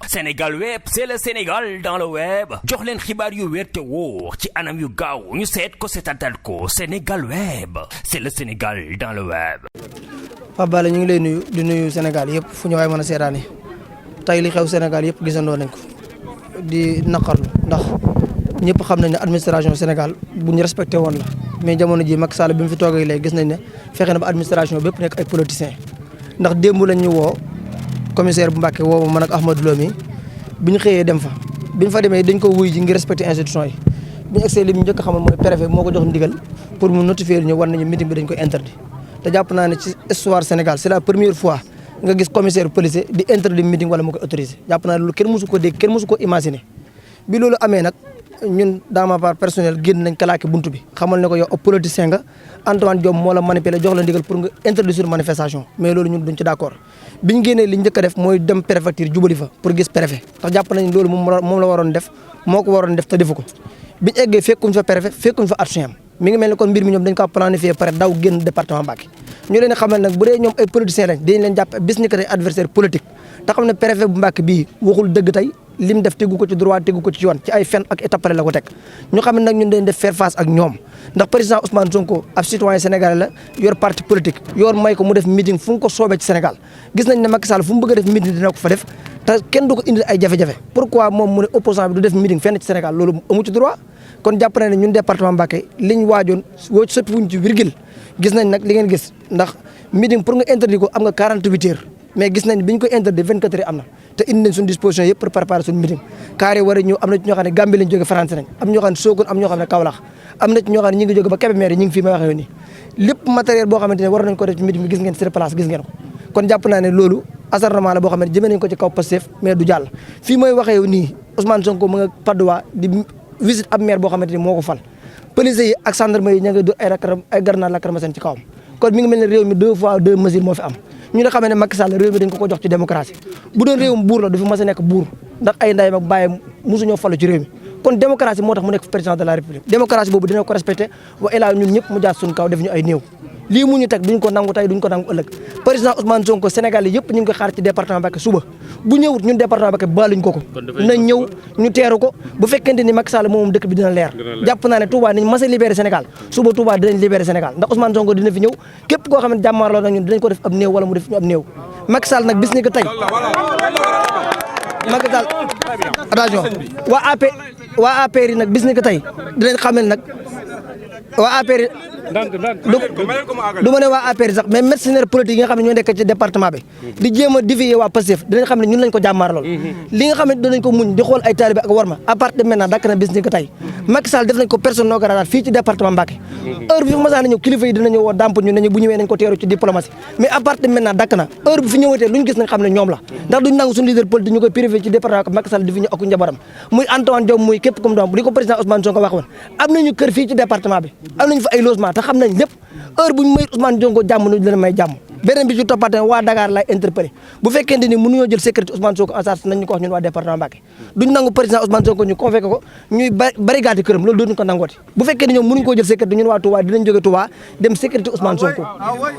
Sénégal web c'est le Sénégal dans le web jox leen xibaar yu wér te wóor ci anam yu gaaw ñu seet ko seetaanal ko Sénégal web c'est le Sénégal dans le web. Pape Balla ñu ngi lay nuyu di nuyu Sénégal yëpp fu ñu waay mën a seetaane tey li xew Sénégal yëpp gisandoo nañ ko di naqarlu ndax ñëpp xam nañ ne administration Sénégal bu ñu respecté woon la mais jamono ji Macky Sall bi mu fi toogee léegi gis nañ ne fexe na ba administration bépp nekk ay politiciens ndax démb lañ ñu woo commissaire bu Mbacké woo man ak Ahmadou Lo mi bi ñu xëyee dem fa bi ñu fa demee dañ ko wuy ji ngir respecté institution yi bi ñu egsee li mu njëkk a xamal mooy préfet moo ko jox ndigal pour mu notifier ñu war nañu meeting bi dañ koy interdit te jàpp naa ne ci histoire Sénégal c'est la première fois nga gis commissaire policier di interdit meeting wala mu koy autorisé jàpp naa ne loolu kenn mosu ko dégg kenn mosu ko imaginer bi loolu amee nag ñun dans ma part personnelle génn nañ kalaake buntu bi xamal ne ko yow ab politicien nga Antoine Diome moo la manipulé jox la ndigal pour nga interdire sur manifestation mais loolu ñun duñ ci d'accord biñ génnee li njëkk a def mooy dem préfecture jubali fa pour gis préfet ndax jàpp nañ loolu moom la waroon def moo ko waroon def te defu ko biñ eggee fekkuñ fa préfet fekkuñ fa adjoint am mi ngi mel ni kon mbir mi ñoom dañ ko planifié pare daw génn département Mbacké ñu leen xamal nag bu dee ñoom ay politiciens lañ dañ leen jàpp bis ni que tey adversaire politique te xam ne préfet bu Mbacké bii waxul dëgg tey lim def tegu ko ci droit tegu ko ci yoon ci ay fen ak étapare la ko teg ñu xam ne nag ñun dañ def faire face ak ñoom ndax président Ousmane Sonko ab citoyen sénégalais la yor parti politique yor may ko mu def meeting fu mu ko soobee ci Sénégal gis nañ ne Macky Sall fu mu bëgg a def meeting dina ko fa def te kenn du ko indi ay jafe-jafe pourquoi moom mu ne opposant bi du def meeting fenn ci Sénégal loolu amu ci droit kon jàpp na ne ñun département Mbacké liñ waajoon woo soppi wuñ ci virgule gis nañ nag li ngeen gis ndax meeting pour nga interdit ko am nga 48 heures mais gis nañ biñ ko interdit 24 heures am na te indi nañ suñu disposition yëpp pour préparer suñu meeting carré war a ñëw am na ci ñoo xam ne Gambie lañ jóge France nañ am ñoo xam ne Sokone am ñoo xam ne Kaolack am na ci ñoo xam ne ñi ngi jóge ba Kébémer ñi ngi fii may waxee nii lépp matériel boo xamante ne war nañ ko def ci meeting bi gis ngeen sur place gis ngeen ko kon jàpp naa ne loolu acharnement la boo xam ne jëmee nañ ko ci kaw Pastef mais du jàll fii mooy waxee nii Ousmane Sonko mu nga Padoa di visite ab maire boo xamante ni moo ko fal police yi ak gendarmerie yi ña nga dóor ay grenades lacrymogènes ci kawam kon mi ngi mel ne réew mi 2 fois 2 mesures moo fi am ñu nga xam ne Macky Sall réew mi dañ ko jox ci démocratie bu doon réewum buur la du fi mas a nekk buur ndax ay ndayam ak bàyyam mosuñoo falu ci réew mi kon démocratie moo tax mu nekk président de la république démocratie boobu dina ko respecté wa ilaa ñun ñëpp mu jaar suñu kaw def ñu ay néew lii mu ñu teg duñ ko nangu tey duñ ko nangu ëllëg président Ousmane Sonko Sénégal yi yëpp ñu ngi ko xaar ci département Mbacké suba bu ñëwut ñun département Mbacké baaluñ ko na ñëw ñu teeru ko bu fekkente ni Macky Sall moom dëkk bi dina leer jàpp naa ne Touba nañ mas a libéré Sénégal suba Touba dinañ libéré Sénégal ndax Ousmane Sonko dina fi ñëw képp koo xam ne jàmmaarloo na ñun dinañ ko def ab néew wala mu def ñu ab néew Macky Sall nag bis ni ko tey Macky Sall attention waa APR yi nag bis ni ko tey dinañ xam ne nag waa APR yi du ma ne waa APR sax mais mercenaires politiques yi nga xam ne ñoo nekk ci département bi di jéem a défier waa Pastef dinañ xam ne ñun lañ ko jàmmaar lool li nga xam ne dinañ ko muñ di xool ay taalibe ak warma à partir de maintenant dakk na bis ni ko tey Macky Sall def nañ ko personne non grata fii ci département Mbacké heure bi fi masaan ñëw kilifa yi dinañu woo damp ñu nañu bu ñëwee nañ ko teeru ci diplomatie mais à partir de maintenant dakk na heure bi fi ñëwatee lu ñu gis nañ xam ne ñoom la ndax duñ nangu suñu leader politique ñu koy privé ci département Macky Sall di fi ñëw ak njabaram muy Antoine Diome muy képp comme doom li ko président Ousmane Sonko wax woon am nañu kër fii ci département bi am nañu fa ay logement te xam nañ lépp heure bu ñu may Ousmane Sonko jàmm nu leen may jàmm beneen bi ci toppaate waa Dakar lay interpellé bu fekkente ni mënuñoo jël sécurité Ousmane Sonko en charge nañ ñu ko wax ñun waa département Mbacké duñ nangu président Ousmane Sonko ñu convoqué ko ñuy barricade këram loolu dootuñu ko nangooti bu fekkee ni ñoom mënuñu koo jël sécurité ñun waa Touba dinañ jóge Touba dem sécurité Ousmane Sonko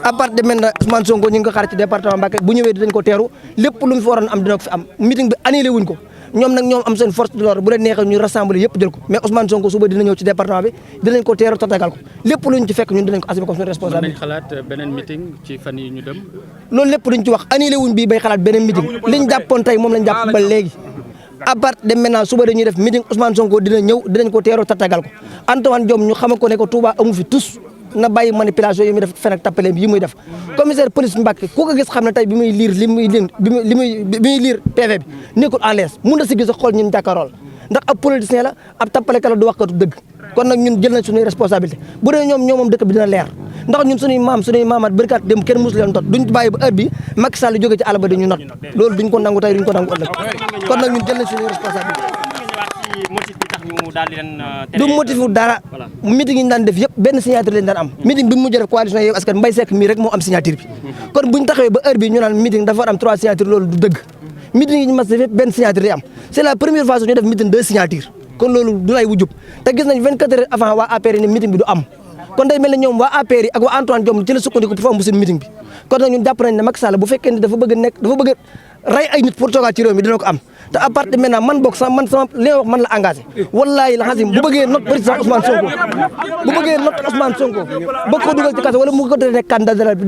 à partir de maintenant Ousmane Sonko ñu ngi ko xaar ci département Mbacké bu ñëwee dinañ ko teeru lépp lu mu fi waroon am dina ko fi am meeting bi annulé wuñ ko ñoom nag ñoom am seen force de l'ordre bu leen neexee ñu rassembler yëpp jël ko mais Ousmane Sonko suba dina ñëw ci département bi dinañ ko teeru tatagal ko lépp luñ ci fekk ñun dinañ ko assumer comme suñu responsabilité. mën nañ xalaat beneen meeting ci fan yi ñu dem. loolu lépp duñ ci wax annulé wuñ bii bay xalaat beneen meeting liñ jàppoon tey moom lañ jàpp ba léegi à partir de maintenant suba dañuy def meeting Ousmane Sonko dina ñëw dinañ ko teeru tatagal ko Antoine Diome ñu xamal ko ne ko Touba amu fi tous na bàyyi manipulation yi muy def fen ak tappale yi muy def commissaire police Mbacké ku ko gis xam ne tey bi muy lire li muy lire PV bi nekkul en l'aise mun na si gis xool ñun jàkkaarool ndax ab politicien la ab tappalekat la du waxkatu dëgg kon nag ñun jël nañ suñuy responsabilité bu dee ñoom moom dëkk bi dina leer ndax ñun suñuy maamaat bërikaat dem kenn musu leen tot duñ bàyyi ba heure bi Macky Sall jóge ci àll ba dañu not loolu duñ ko nangu tey duñ ko nangu ëllëg kon nag ñun jël nañ suñuy responsabilité du motif dara meeting yi ñu daan def yëpp benn signature lañ daan am meeting bi mu mujj def coalition Yewwi Askan Mbaye Seck mii rek moo am signature bi kon buñ taxawee ba heure bi ñu naan meeting dafa war am 3 signature loolu du dëgg meeting yi ñu mas def yëpp benn signature lay am c'est la première fois ñu def meeting 2 signature kon loolu du lay wujub te gis nañ 24 heures avant waa APR ni meeting bi du am kon day mel ne ñoom waa APR yi ak waa Antoine Diome ci la sukkandiku pour fa am seen meeting bi kon nag ñun jàpp nañ ne Macky Sall bu fekkee ne dafa bëgg a rey ay nit pour toogaat ci réew mi dina ko am te à partir de maintenant man bokk sama li nga wax man la engagé wallaahi la xasim bu bëggee not président Ousmane Sonko bëgg ko dugal ci kaso wala mu ko nekk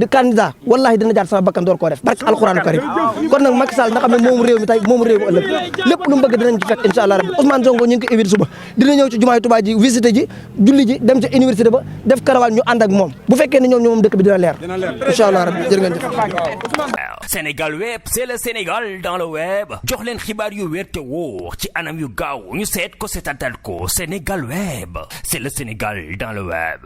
candidat wallaahi dina jaar sama bakkan door koo def barke alxuraanu karim kon nag Macky Sall na xam ne moom réew mi tey moom réew mi ëllëg lépp lu mu bëgg dinañ ci fekk incha allah rabbi Ousmane Sonko ñu ngi ko éviter suba dina ñëw ci jumaay Touba ji visiter ji julli ji dem ci université ba def karawaan ñu ànd ak moom bu fekkee ne ñoom moom dëkk bi dina leer incha allah rabbi jërë ngeen jëf. Sénégal web c'est le Sénégal dans le web jox leen xibaar yu wér te wóor ci anam yu gaaw ñu seet ko seetatal ko Sénégal web c'est le Sénégal dans le web.